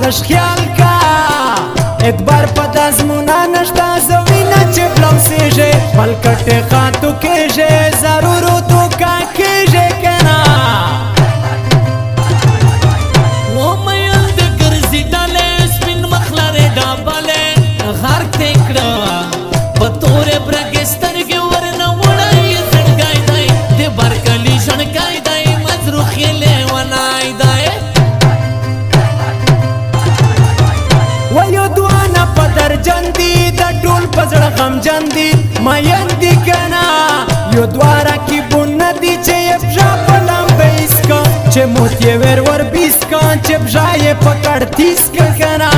لش خیال کا ادبار پا دازمونا نشتا زوینا چه بلوسیجه پلکٹ خاتو کیجه ضرورو تو کا کیجه کنا وہ میل دے گرزی ڈالے سپین مخلارے ڈابالے غار تیکڑا بطور برگستر کے ورنہ وڑائی زنگائی دائی دے برکلی شنگائی دائی مزرو خیلے ونائی دائی جندی دا ټول پزړ غم جندی ماین دی کنا یو دوارا کی بون دی چې بجا پلم بیسکا چې موتی ور ور بیسکا چې بجا یې پکړ تیس کنا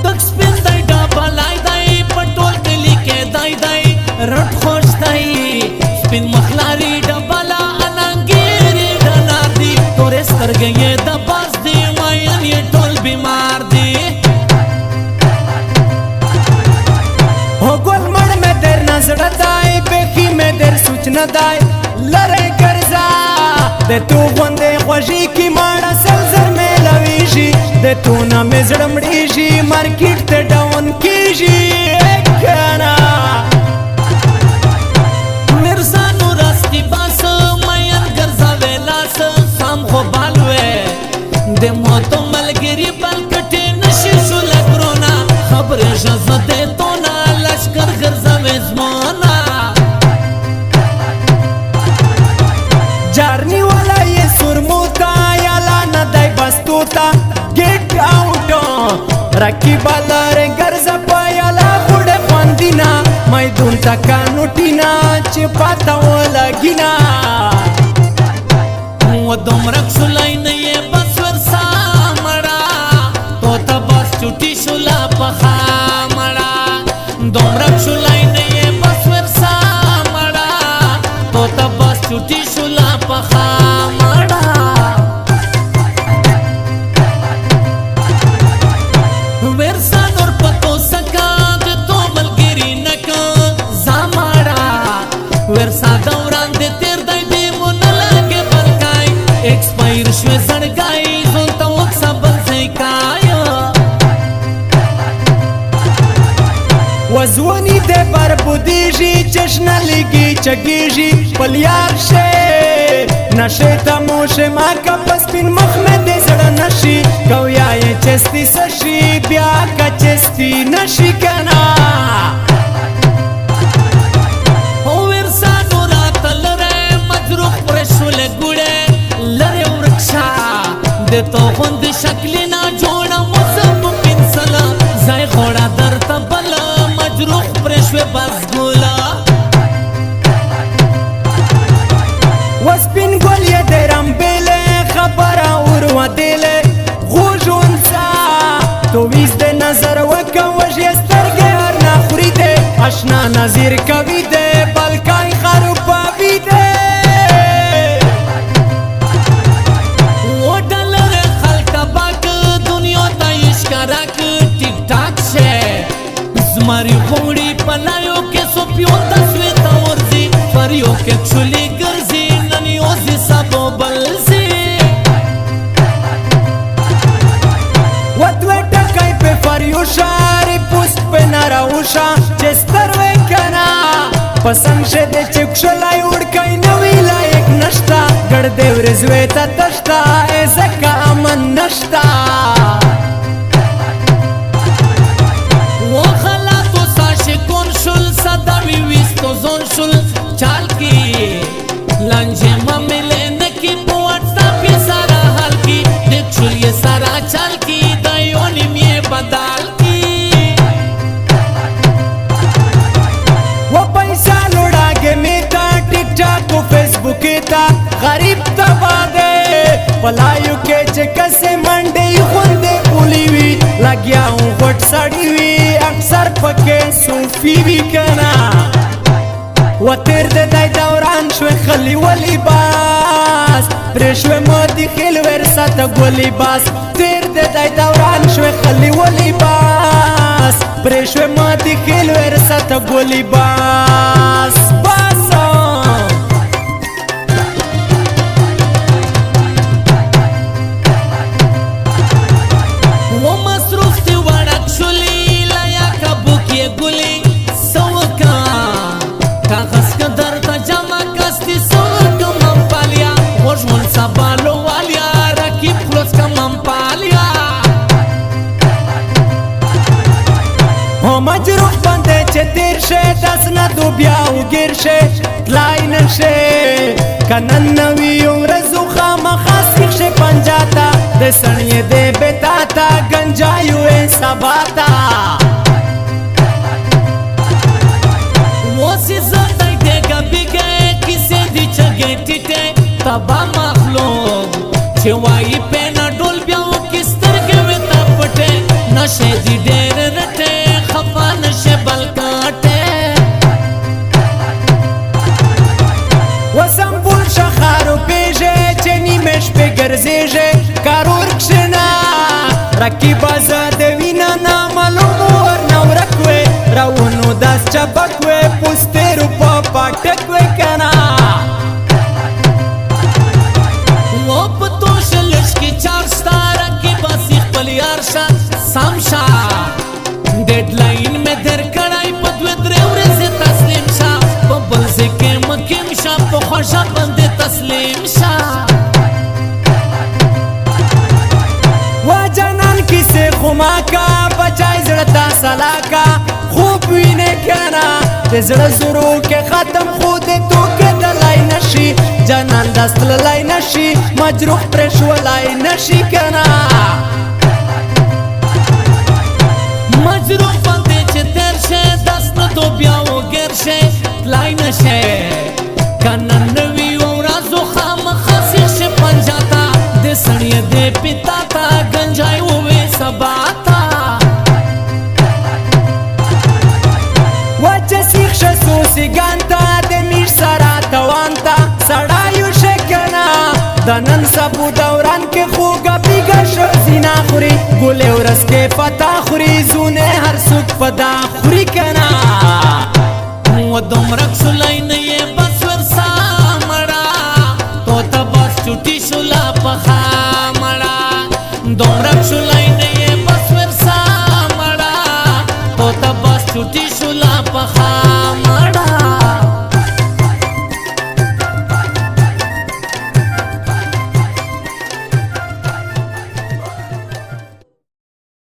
تک سپین دای ډابا لای دای پټول کلی کې دای دای رټ خوش دای سپین مخلاری ډابا لا اننګری ډنار دی تورې سترګې د باز دی ماین یې ټول بیمار دی ہو گل مڑ میں در نظر دائی بیخی میں در سوچ نہ دائی لرے گرزا دے تو غندے خوشی کی ماڑا سلزر میں لویشی دے تو نا میں زڑمڑیشی مارکیٹ تے ڈاون کیشی ایک کنا مرزا نو راستی باس مین گرزا ویلاس سام خو بالوے دے موتو ملگری بلکٹے نشی شو لگرونا خبر جزا دے تونا لشکر گرزا ویزمونا جارنی والا یہ سرموتا یالا ندائی بستوتا گیٹ آؤٹو رکی بالا رے گرزا پا یالا خوڑے خواندینا میدون تکا نوٹینا چپاتا والا گینا و دمرک شلائی نئے بس ورسا مڑا تو تا بس چوٹی شلا پخا مڑا دمرک شلائی نئے بس ورسا مڑا تو تا بس چوٹی شلا پخا مڑا ورسا نور پتو سکا دے تو ملگری نکا زاماڑا ورسا دوران دے تیر دائی دے منلگے بلکائی ایکسپائر شوے زڑگائی زونتا وقسا بلزے کایا وزونی دے بر بودیجی چشن لگی چگیجی پلیار شے نشے تا موشے ماں کا پس پین مخ میں دے زڑا نشی کویا یہ چستی سشی بیا کا چستی نشی کنا ورسا نورا تل رے مجروح پرشول گوڑے لرے ورکشا دے تو خوند شکلی نا جوڑا مزم پنسلا زائی خوڑا در تبلا مجروح پرشوے بس گولا وسپین گل یہ دیرم بیلے خبرا وروا دیلے غوجون سا تو ویز دے نظر وکا وجی استرگے ارنا خوری دے اشنا نظیر کوی دے بلکائی خارو پاوی دے وہ ڈالر خلقا باک دنیا تا اشکارک ٹک ٹاک شے زماری خوڑی پلایو کے سوپیو تسویتا ورزی فریو کے چلی گرزی ننیوزی سبو بلزی وطویٹا کئی پہ فریوشا ری پوست پہ نراوشا چستر وے کنا پسند شے دے چکشلائی اڑکائی نوی لائک نشتا گڑ دے ورزویتا تشتا ایزکا امن نشتا وہ خلاتو ساشے کون شل صداوی ویستو زون شل چال کی لنجے مملے نکی پوات تا پی سارا حال کی دیکھ شل یہ سارا چال کی دائیون لنډې غوندې بولي وي لګیا و غټ سړی وي اکثر پکې صوفي وي کنه و تیر د دای دوران شوې خلی ولی باس پرې شوې مودي خیل ورساته ګولي باس تیر د دای دوران شوې خلی ولی باس پرې شوې مودي خیل ورساته ګولي باس مجروح باندې چې تیر شه داس نه دو بیا وګیر شه تلای نشه کنن نوی ورځو خامخا سیخ شه پنجاتا د سړی دې بتا تا گنجایو سباتا وسی زړای دې ګبيګه کیسه دې چګې ټټه تبا مخلوق چې وای په نډول بیا وکسترګې وتا پټه نشه دې ډېر رټه وسمبول شخارو پیژه چه نیمش پی گرزیجه کارور کشنا رکی بازا دوینا نامالوم ورنو رکوه روونو دست چپکوه پوستیرو پا پاکتکوه کنا و پتوش لشکی چارشتا رکی باسی خپلیارشا سامشا ڈیڈلائن میں در کڑائی پدوی دریوری تسلیم شا ببل سے کم شا پخوشا بند تسلیم شا و جانان کسی خما کا بچائی زڑتا سلا کا خوب وینے کنا تزڑ زرو کے ختم خود تو کے دلائی نشی جانان دست للائی نشی مجروح پرشو لائی نشی کنا مجروح بندے چه تیر شه دست دو بیاو گر شه لائی نشه کنن نوی ورازو خام خاصی شه پنجاتا دے سڑی دے پیتا تا گنجائی ہوئے سباتا وچه سیخ شسوسی گانتا دے میش سرا توانتا سڑایو شکنا دنن سبو دوران کے خوگا بیگا شو زینا خوری گولے ورس کے پتا خوری زونے ہر سوک پدا خوری کنا و دمرک شلائی نئے بس ورسا مڑا تو تا بس چوٹی شلا پخا مڑا دمرک شلائی نئے بس ورسا مڑا تو تا بس چوٹی شلا پخا مڑا